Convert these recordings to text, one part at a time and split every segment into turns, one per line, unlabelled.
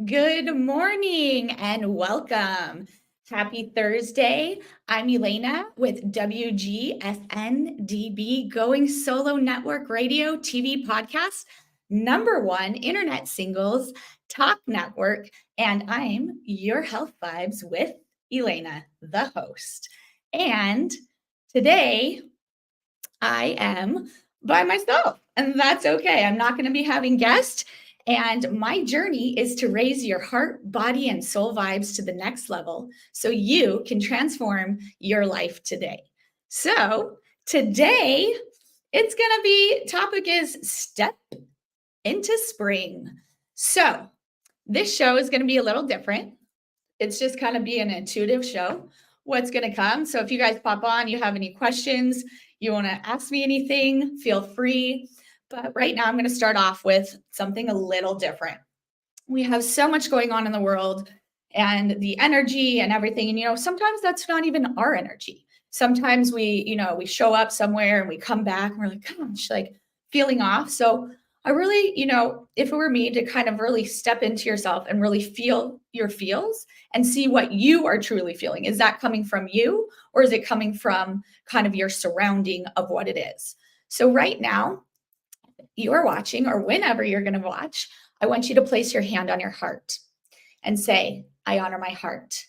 Good morning and welcome. Happy Thursday. I'm Elana with WGSN-DB, Going Solo Network Radio, TV podcast, #1 internet singles, talk network, and I'm your health vibes with Elana, the host. And today I am by myself, and that's okay. I'm not going to be having guests. And my journey is to raise your heart, body, and soul vibes to the next level so you can transform your life today. So, today it's going to be topic is step into spring. So, this show is going to be a little different. It's just kind of be an intuitive show. What's going to come. So if you guys pop on, you have any questions, you want to ask me anything, feel free. But right now, I'm going to start off with something a little different. We have so much going on in the world and the energy and everything. And, sometimes that's not even our energy. Sometimes we show up somewhere and we come back and we're like, gosh, like feeling off. So I really, if it were me to kind of really step into yourself and really feel your feels and see what you are truly feeling. Is that coming from you or is it coming from kind of your surrounding of what it is? So right now, you are watching or whenever you're going to watch, I want you to place your hand on your heart and say, I honor my heart.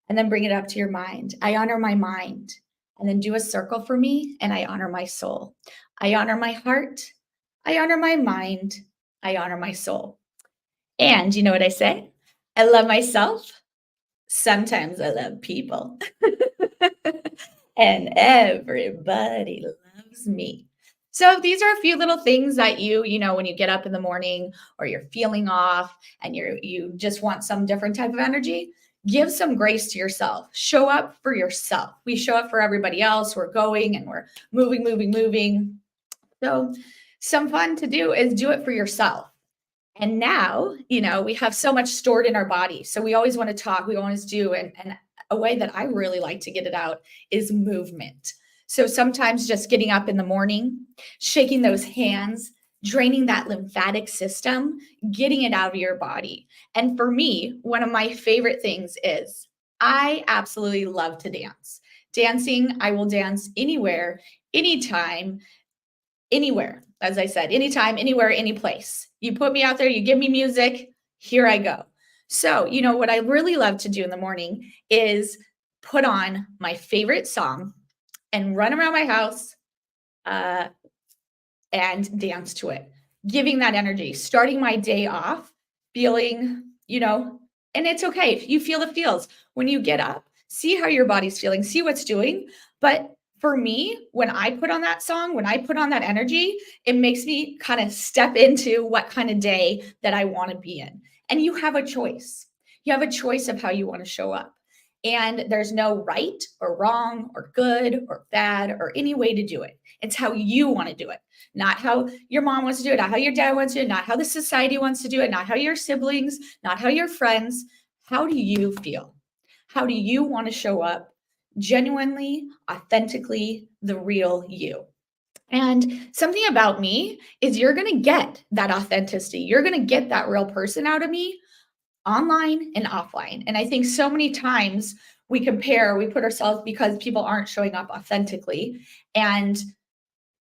And then bring it up to your mind. I honor my mind. And then do a circle for me and I honor my soul. I honor my heart. I honor my mind. I honor my soul. And you know what I say? I love myself. Sometimes I love people. And everybody loves me. So these are a few little things that when you get up in the morning or you're feeling off and you just want some different type of energy, give some grace to yourself. Show up for yourself. We show up for everybody else. We're going and we're moving. So some fun to do is do it for yourself. And now, we have so much stored in our body. So we always want to talk, we always do. And a way that I really like to get it out is movement. So sometimes just getting up in the morning, shaking those hands, draining that lymphatic system, getting it out of your body. And for me, one of my favorite things is I absolutely love to dance. Dancing, I will dance anywhere, anytime, anywhere. As I said, anytime, anywhere, any place. You put me out there, you give me music, here I go. So, what I really love to do in the morning is put on my favorite song and run around my house and dance to it, giving that energy, starting my day off, feeling, and it's okay if you feel the feels when you get up, see how your body's feeling, see what's doing. But for me, when I put on that song, when I put on that energy, it makes me kind of step into what kind of day that I want to be in. And you have a choice. You have a choice of how you want to show up. And there's no right or wrong or good or bad or any way to do it. It's how you want to do it, not how your mom wants to do it, not how your dad wants to do it, not how the society wants to do it, not how your siblings, not how your friends. How do you feel? How do you want to show up genuinely, authentically, the real you? And something about me is you're going to get that authenticity. You're going to get that real person out of me online and offline. And I think so many times we put ourselves because people aren't showing up authentically. And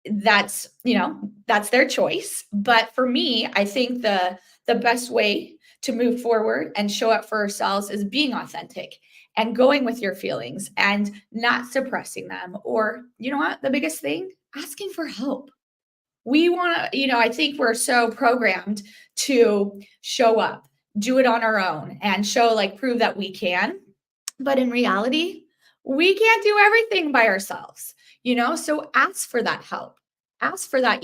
that's their choice. But for me, I think the best way to move forward and show up for ourselves is being authentic and going with your feelings and not suppressing them. Or, you know what, the biggest thing, asking for help. We want to, I think we're so programmed to show up, do it on our own and prove that we can. But in reality, we can't do everything by ourselves, so ask for that help. Ask for that,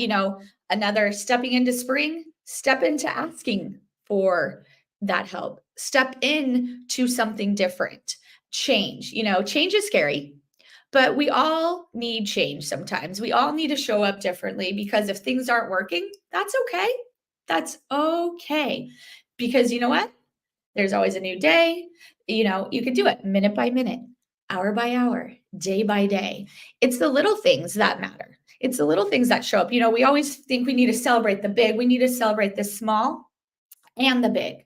another stepping into spring, step into asking for that help, step into something different, change. Change is scary, but we all need change sometimes. We all need to show up differently because if things aren't working, that's okay. That's okay. Because you know what? There's always a new day. You can do it minute by minute, hour by hour, day by day. It's the little things that matter. It's the little things that show up. We always think we need to celebrate the big. We need to celebrate the small and the big.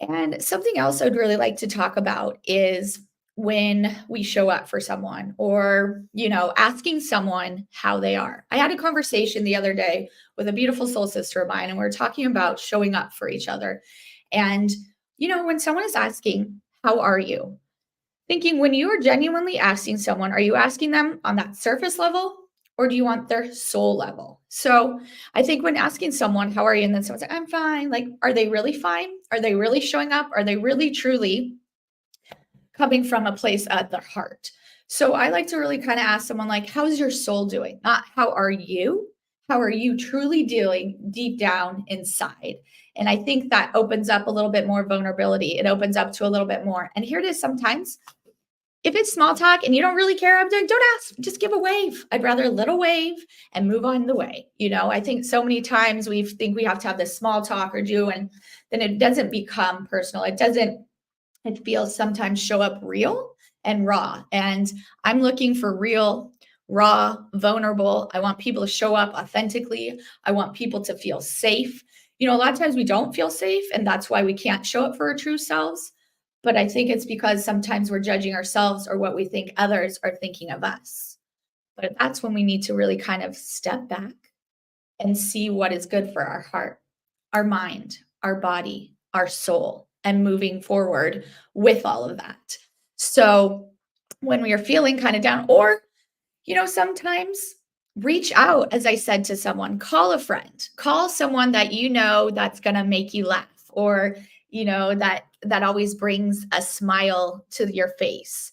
And something else I'd really like to talk about is when we show up for someone or, asking someone how they are. I had a conversation the other day with a beautiful soul sister of mine, and we are talking about showing up for each other. And, when someone is asking, how are you? Thinking when you are genuinely asking someone, are you asking them on that surface level or do you want their soul level? So I think when asking someone, how are you? And then someone's like, I'm fine. Like, are they really fine? Are they really showing up? Are they really truly coming from a place at their heart? So I like to really kind of ask someone, like, how's your soul doing? Not how are you? How are you truly doing deep down inside? And I think that opens up a little bit more vulnerability. It opens up to a little bit more. And here it is sometimes if it's small talk and you don't really care, I'm doing, don't ask, just give a wave. I'd rather a little wave and move on the way. I think so many times we think we have to have this small talk or do, and then it doesn't become personal. It feels sometimes show up real and raw. And I'm looking for real, raw, vulnerable. I want people to show up authentically. I want people to feel safe. A lot of times we don't feel safe, and that's why we can't show up for our true selves. But I think it's because sometimes we're judging ourselves or what we think others are thinking of us. But that's when we need to really kind of step back and see what is good for our heart, our mind, our body, our soul, and moving forward with all of that. So when we are feeling kind of down, or, sometimes reach out, as I said, to someone, call a friend, call someone that that's going to make you laugh, or, that always brings a smile to your face.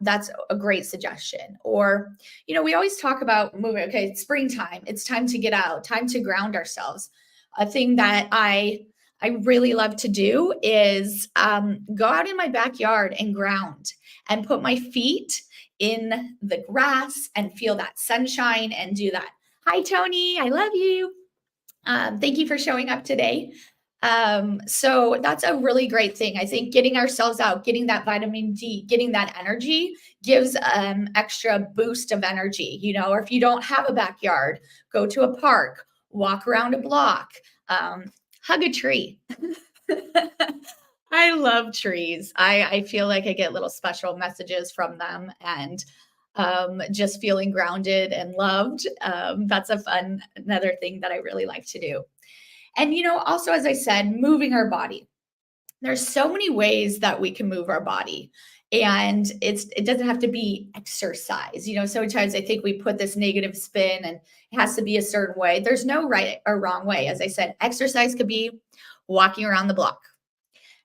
That's a great suggestion. Or, we always talk about moving. Okay, it's springtime. It's time to get out, time to ground ourselves. A thing that I really love to do is go out in my backyard and ground and put my feet in the grass and feel that sunshine and do that. Hi, Tony. I love you. Thank you for showing up today. So that's a really great thing. I think getting ourselves out, getting that vitamin D, getting that energy gives extra boost of energy, or if you don't have a backyard, go to a park, walk around a block, hug a tree. I love trees. I feel like I get little special messages from them, and just feeling grounded and loved. That's another thing that I really like to do. And, also, as I said, moving our body. There's so many ways that we can move our body. And it doesn't have to be exercise. Sometimes I think we put this negative spin and it has to be a certain way. There's no right or wrong way. As I said, exercise could be walking around the block.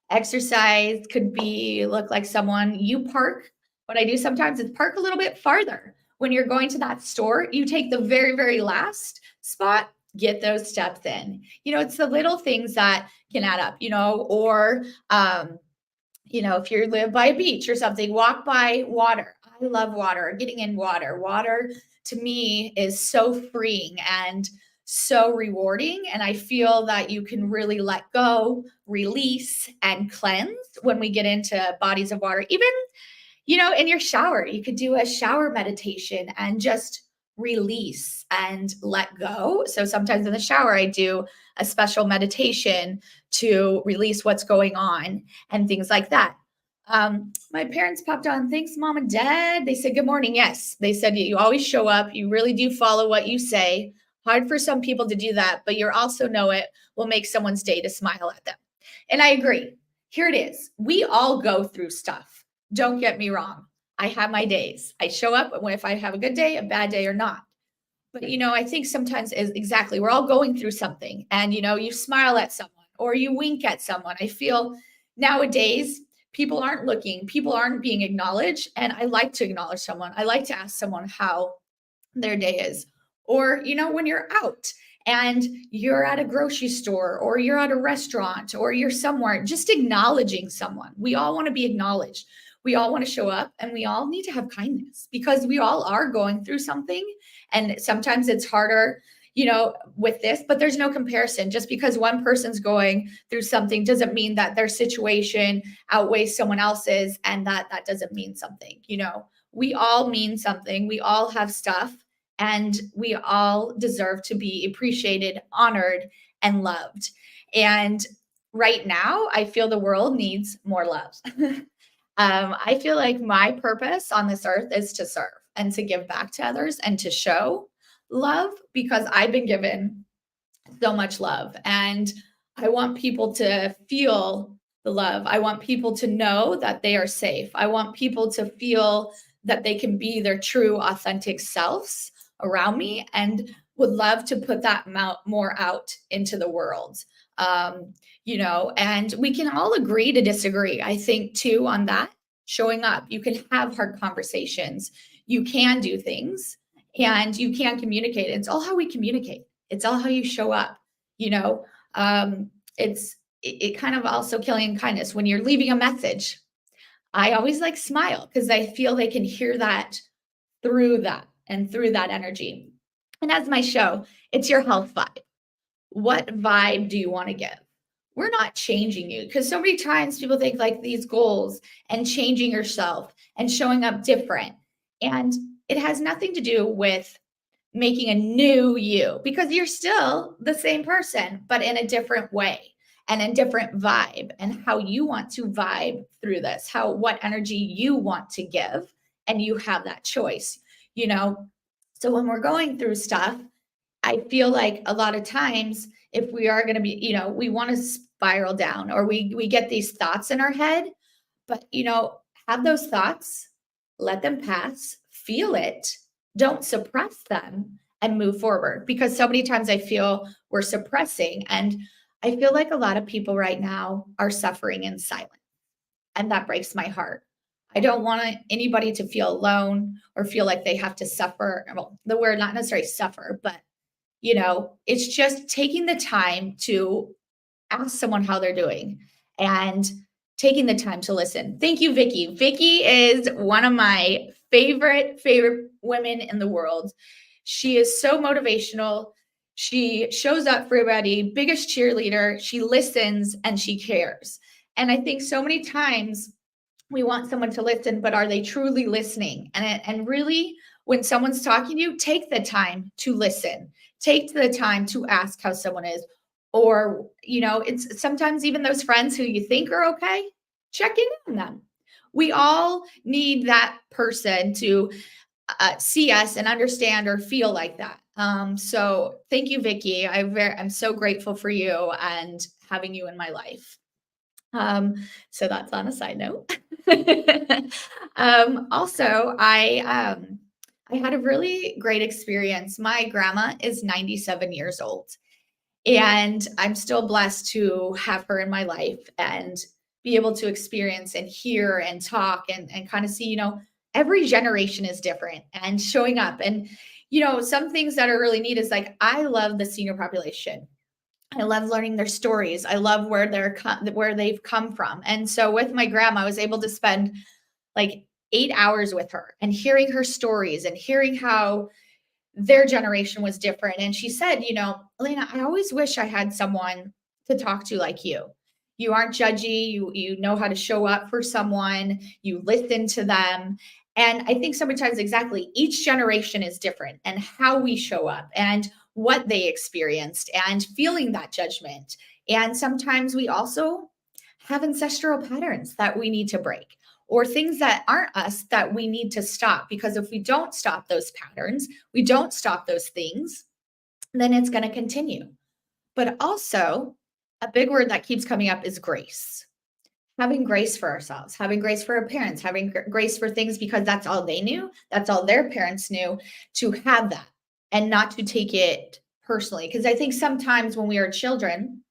Exercise could be look like someone you park. What I do sometimes is park a little bit farther. When you're going to that store, you take the very, very last spot, get those steps in. It's the little things that can add up, or, if you live by a beach or something, walk by water. I love water, getting in water. Water to me is so freeing and so rewarding. And I feel that you can really let go, release, and cleanse when we get into bodies of water. Even, in your shower, you could do a shower meditation and just release and let go. So sometimes in the shower, I do a special meditation to release what's going on and things like that. My parents popped on. Thanks, Mom and Dad. They said, good morning. Yes. They said, you always show up. You really do follow what you say. Hard for some people to do that, but you also know it will make someone's day to smile at them. And I agree. Here it is. We all go through stuff. Don't get me wrong. I have my days. I show up if I have a good day, a bad day, or not. But, I think sometimes is exactly, we're all going through something, and, you smile at someone or you wink at someone. I feel nowadays people aren't looking, people aren't being acknowledged. And I like to acknowledge someone. I like to ask someone how their day is. Or, when you're out and you're at a grocery store or you're at a restaurant or you're somewhere, just acknowledging someone. We all want to be acknowledged. We all want to show up, and we all need to have kindness because we all are going through something. And sometimes it's harder, with this, but there's no comparison. Just because one person's going through something doesn't mean that their situation outweighs someone else's, and that doesn't mean something. We all mean something. We all have stuff, and we all deserve to be appreciated, honored, and loved. And right now, I feel the world needs more love. I feel like my purpose on this earth is to serve and to give back to others and to show love because I've been given so much love. And I want people to feel the love. I want people to know that they are safe. I want people to feel that they can be their true, authentic selves around me and would love to put that more out into the world. And we can all agree to disagree, I think, too, on that. Showing up, you can have hard conversations, you can do things, and you can communicate. It's all how we communicate. It's all how you show up, you know. It kind of also killing kindness when you're leaving a message. I always like smile because I feel they can hear that through that and through that energy. And as my show, it's your health vibe. What vibe do you want to give? We're not changing you because so many times people think like these goals and changing yourself and showing up different. And it has nothing to do with making a new you because you're still the same person, but in a different way and a different vibe and how you want to vibe through this, what energy you want to give. And you have that choice, you know? So when we're going through stuff, I feel like a lot of times if we are going to be, we want to spiral down or we get these thoughts in our head, but have those thoughts, let them pass, feel it, don't suppress them and move forward because so many times I feel we're suppressing and I feel like a lot of people right now are suffering in silence and that breaks my heart. I don't want anybody to feel alone or feel like they have to suffer. Well, the word not necessarily suffer, but it's just taking the time to ask someone how they're doing and taking the time to listen. Thank you, Vicky. Vicky is one of my favorite women in the world. She is so motivational. She shows up for everybody, biggest cheerleader. She listens and she cares. And I think so many times we want someone to listen, but are they truly listening? And really, when someone's talking to you, take the time to listen. Take the time to ask how someone is. Or, it's sometimes even those friends who you think are okay, check in on them. We all need that person to see us and understand or feel like that. So thank you, Vicky. I'm so grateful for you and having you in my life. So that's on a side note. Also, I had a really great experience. My grandma is 97 years old, and I'm still blessed to have her in my life and be able to experience and hear and talk and kind of see, every generation is different and showing up. And, some things that are really neat is like, I love the senior population. I love learning their stories. I love where they've come from. And so with my grandma, I was able to spend like 8 hours with her and hearing her stories and hearing how their generation was different. And she said, Elena, I always wish I had someone to talk to like you. You aren't judgy. You know how to show up for someone. You listen to them. And I think sometimes exactly each generation is different and how we show up and what they experienced and feeling that judgment. And sometimes we also have ancestral patterns that we need to break or things that aren't us that we need to stop. Because if we don't stop those patterns, we don't stop those things, then it's going to continue. But also, a big word that keeps coming up is grace. Having grace for ourselves, having grace for our parents, having grace for things because that's all they knew, that's all their parents knew, to have that and not to take it personally. Because I think sometimes when we are children,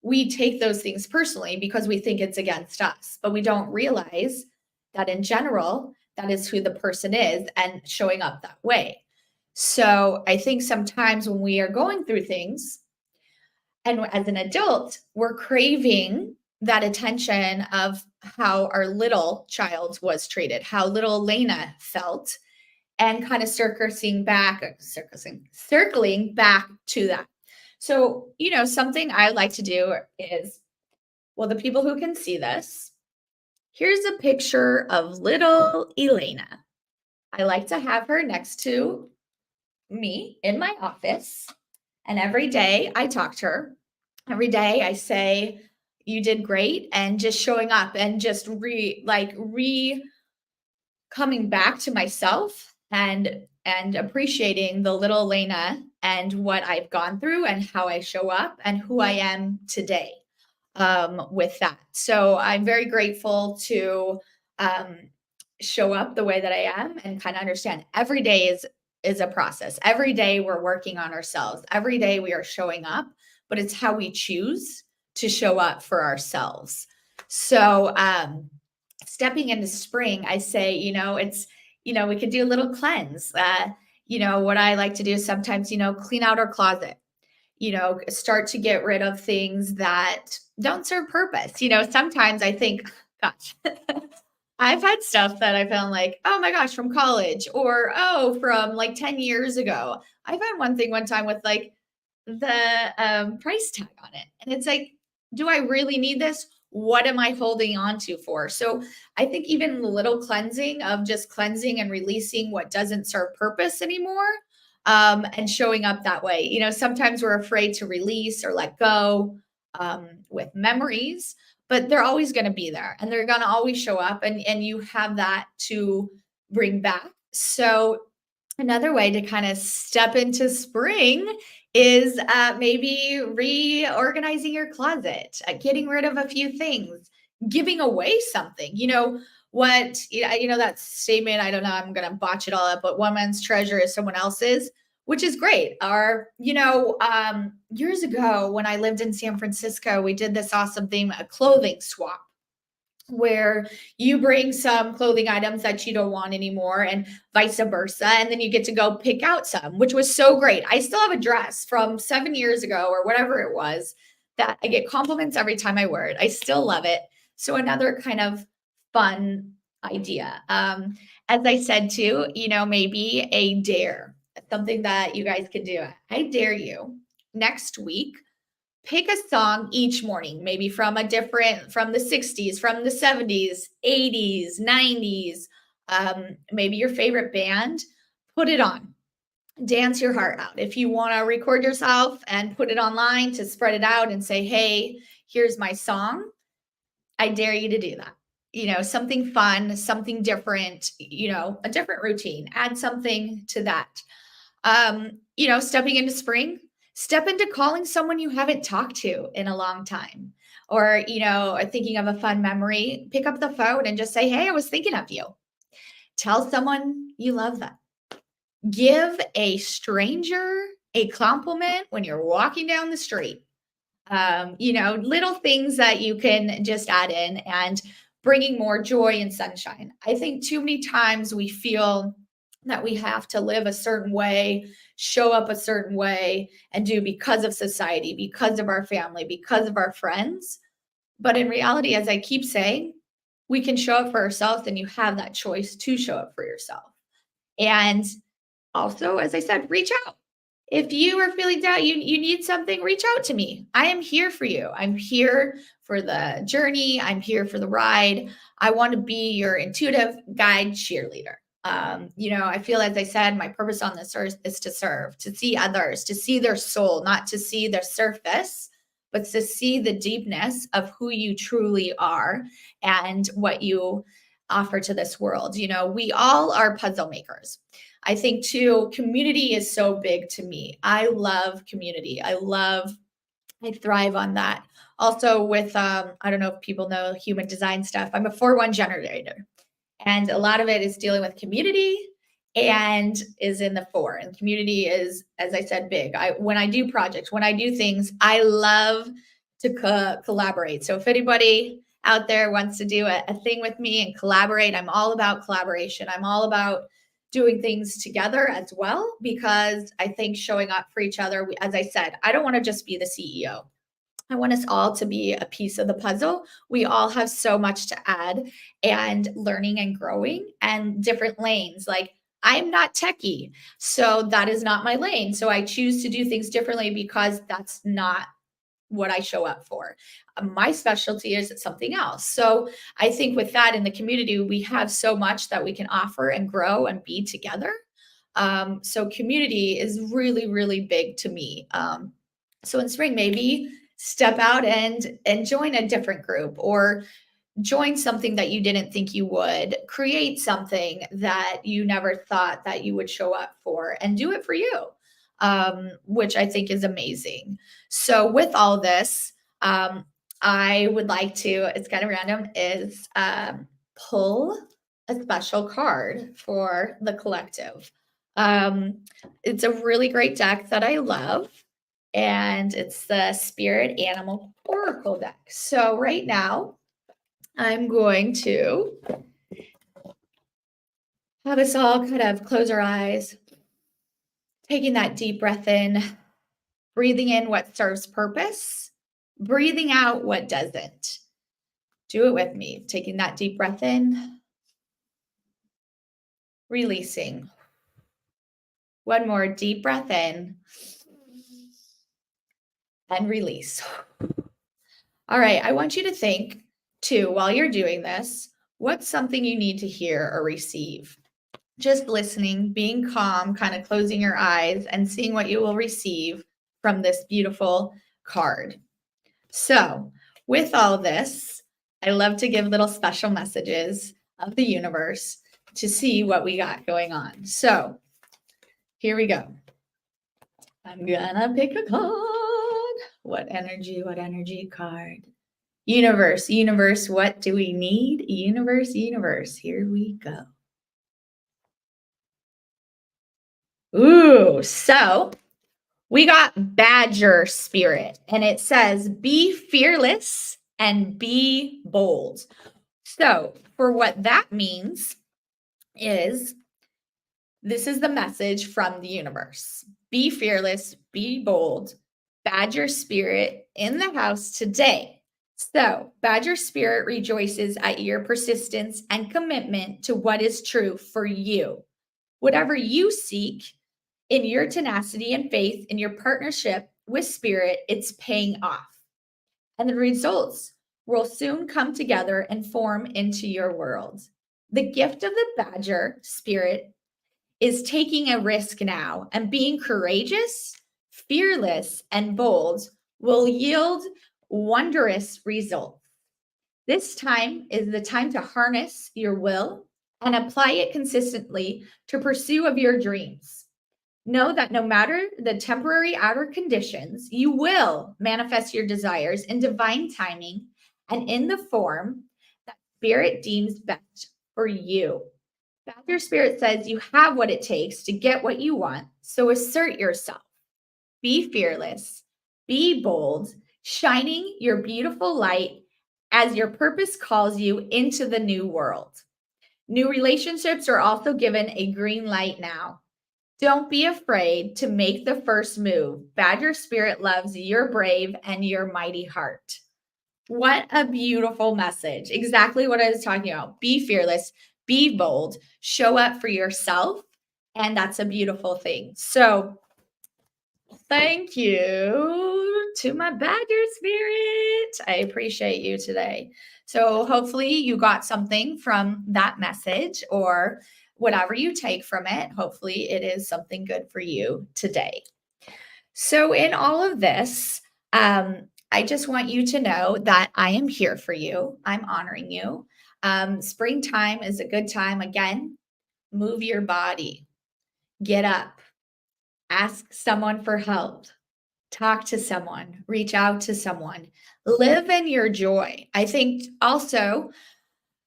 we take those things personally because we think it's against us, but we don't realize that in general, that is who the person is and showing up that way. So I think sometimes when we are going through things and as an adult, we're craving that attention of how our little child was treated, how little Elena felt, and kind of circling back to that. So, something I like to do is, well, the people who can see this, here's a picture of little Elena. I like to have her next to me in my office. And every day I talk to her Every day I say, you did great, and just showing up and just coming back to myself and appreciating the little Elena and what I've gone through and how I show up and who I am today with that. So I'm very grateful to um, show up the way that I am and kind of understand every day is a process. Every day we're working on ourselves. Every day we are showing up, but it's how we choose to show up for ourselves. So stepping into spring, I say, it's, we could do a little cleanse. What I like to do is sometimes, clean out our closet, start to get rid of things that don't serve purpose. Sometimes I think, gosh, I've had stuff that I found like, oh my gosh, from college or from like 10 years ago. I found one thing one time with like the price tag on it. And it's like, do I really need this? What am I holding on to for? So I think even the little cleansing of just cleansing and releasing what doesn't serve purpose anymore, and showing up that way. Sometimes we're afraid to release or let go with memories, but they're always going to be there and they're going to always show up, and you have that to bring back. So another way to kind of step into spring is maybe reorganizing your closet, getting rid of a few things, giving away something. That statement, I don't know, I'm going to botch it all up, but one man's treasure is someone else's, which is great. Or, years ago when I lived in San Francisco, we did this awesome thing, a clothing swap, where you bring some clothing items that you don't want anymore and vice versa. And then you get to go pick out some, which was so great. I still have a dress from 7 years ago or whatever it was that I get compliments every time I wear it. I still love it. So another kind of fun idea. As I said too, maybe a dare, something that you guys can do. I dare you next week, pick a song each morning, maybe from the 60s, from the 70s, 80s, 90s, maybe your favorite band, put it on. Dance your heart out. If you want to record yourself and put it online to spread it out and say, hey, here's my song, I dare you to do that. Something fun, something different, a different routine. Add something to that. Stepping into spring, step into calling someone you haven't talked to in a long time. Or, thinking of a fun memory, pick up the phone and just say, hey, I was thinking of you. Tell someone you love them. Give a stranger a compliment when you're walking down the street. Little things that you can just add in and bringing more joy and sunshine. I think too many times we feel that we have to live a certain way, show up a certain way, and do because of society, because of our family, because of our friends. But in reality, as I keep saying, we can show up for ourselves, and you have that choice to show up for yourself. And also, as I said, reach out. If you are feeling down, you need something, reach out to me. I am here for you. I'm here for the journey. I'm here for the ride. I want to be your intuitive guide cheerleader. I feel, as I said, my purpose on this earth is to serve, to see others, to see their soul, not to see their surface, but to see the deepness of who you truly are and what you offer to this world. We all are puzzle makers. I think too, community is so big to me. I love community. I thrive on that. Also with, I don't know if people know human design stuff. I'm a 4-1 generator. And a lot of it is dealing with community and is in the 4. And community is, as I said, big. When I do projects, when I do things, I love to collaborate. So if anybody out there wants to do a thing with me and collaborate, I'm all about collaboration. I'm all about doing things together as well, because I think showing up for each other, as I said, I don't want to just be the CEO. I want us all to be a piece of the puzzle. We all have so much to add, and learning and growing and different lanes. Like, I'm not techie, so that is not my lane. So I choose to do things differently because that's not what I show up for. My specialty is something else. So I think with that in the community, we have so much that we can offer and grow and be together. So community is really, really big to me. So in spring, maybe step out and join a different group, or join something that you didn't think you would, create something that you never thought that you would show up for, and do it for you, which I think is amazing. So with all this, I would like to, it's kind of random, is pull a special card for the collective. It's a really great deck that I love, and it's the Spirit Animal Oracle deck. So right now, I'm going to have us all kind of close our eyes, taking that deep breath in, breathing in what serves purpose, breathing out what doesn't. Do it with me. Taking that deep breath in, releasing. One more deep breath in and release. All right, I want you to think too, while you're doing this, what's something you need to hear or receive? Just listening, being calm, kind of closing your eyes and seeing what you will receive from this beautiful card. So, with all this, I love to give little special messages of the universe to see what we got going on. So, here we go. I'm gonna pick a card. What energy card? Universe, what do we need? Universe, here we go. Ooh, so we got Badger Spirit, and it says, be fearless and be bold. So for what that means is, this is the message from the universe. Be fearless, be bold, Badger Spirit in the house today. So Badger Spirit rejoices at your persistence and commitment to what is true for you. Whatever you seek, in your tenacity and faith in your partnership with Spirit, it's paying off. And the results will soon come together and form into your world. The gift of the Badger Spirit is taking a risk now, and being courageous, fearless, and bold will yield wondrous results. This time is the time to harness your will and apply it consistently to pursue of your dreams. Know that no matter the temporary outer conditions, you will manifest your desires in divine timing and in the form that Spirit deems best for you. Badger Spirit says you have what it takes to get what you want, so assert yourself. Be fearless, be bold, shining your beautiful light as your purpose calls you into the new world. New relationships are also given a green light now. Don't be afraid to make the first move. Badger Spirit loves your brave and your mighty heart. What a beautiful message. Exactly what I was talking about. Be fearless, be bold, show up for yourself. And that's a beautiful thing. So thank you to my Badger Spirit. I appreciate you today. So hopefully you got something from that message, or whatever you take from it, hopefully it is something good for you today. So in all of this, I just want you to know that I am here for you. I'm honoring you. Springtime is a good time. Again, move your body, get up, ask someone for help, talk to someone, reach out to someone, live in your joy. I think also,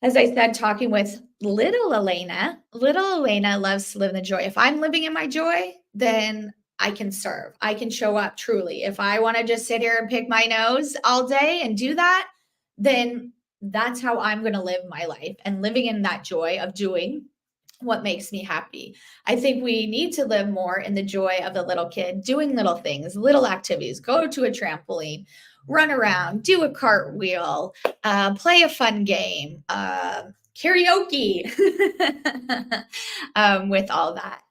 as I said, talking with little Elana loves to live in the joy. If I'm living in my joy, then I can serve. I can show up truly. If I want to just sit here and pick my nose all day and do that, then that's how I'm going to live my life, and living in that joy of doing what makes me happy. I think we need to live more in the joy of the little kid, doing little things, little activities, go to a trampoline, run around, do a cartwheel, play a fun game, karaoke, with all that.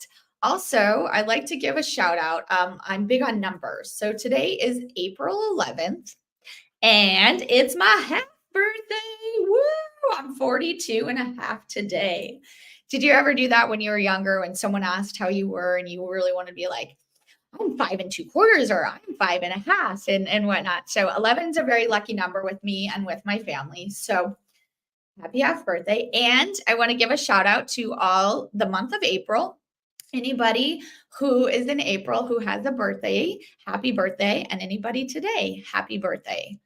Also, I'd like to give a shout out. I'm big on numbers. So today is April 11th, and it's my half birthday. Woo! I'm 42 and a half today. Did you ever do that when you were younger, when someone asked how you were and you really want to be like, I'm 5 2/4 or I'm 5 1/2 and whatnot. So 11 is a very lucky number with me and with my family. So happy half birthday. And I want to give a shout out to all the month of April. Anybody who is in April who has a birthday, happy birthday. And anybody today, happy birthday.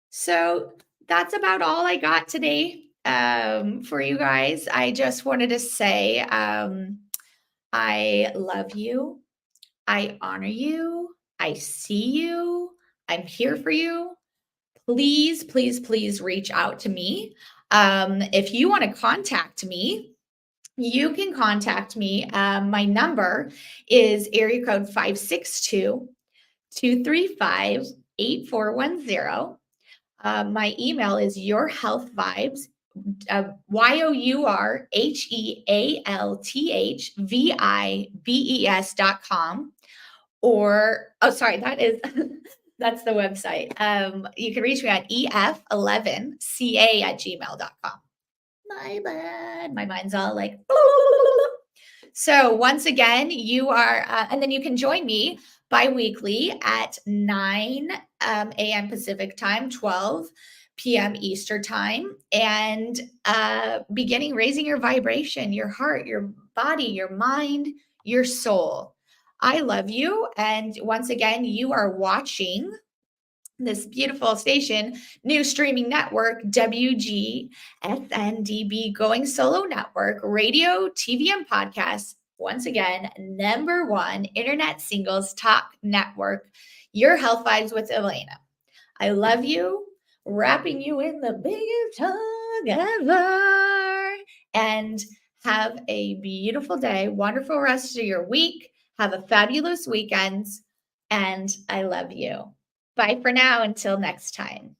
So that's about all I got today for you guys. I just wanted to say I love you. I honor you. I see you. I'm here for you. Please, please, please reach out to me. If you want to contact me, you can contact me. My number is area code 562-235-8410. My email is yourhealthvibes, yourhealthvibes.com. Or, oh, sorry, that's the website. You can reach me at ef11ca@gmail.com. My bad. My mind's all like, so once again, you are, and then you can join me bi-weekly at 9 a.m. Pacific time, 12 p.m. Eastern time, and beginning raising your vibration, your heart, your body, your mind, your soul. I love you. And once again, you are watching this beautiful station, new streaming network, WGSN-DB, Going Solo Network, radio, TV, and podcasts. Once again, #1 internet singles talk network, Your Health Vibes with Elana. I love you, wrapping you in the biggest hug ever. And have a beautiful day, wonderful rest of your week. Have a fabulous weekend. And I love you. Bye for now until next time.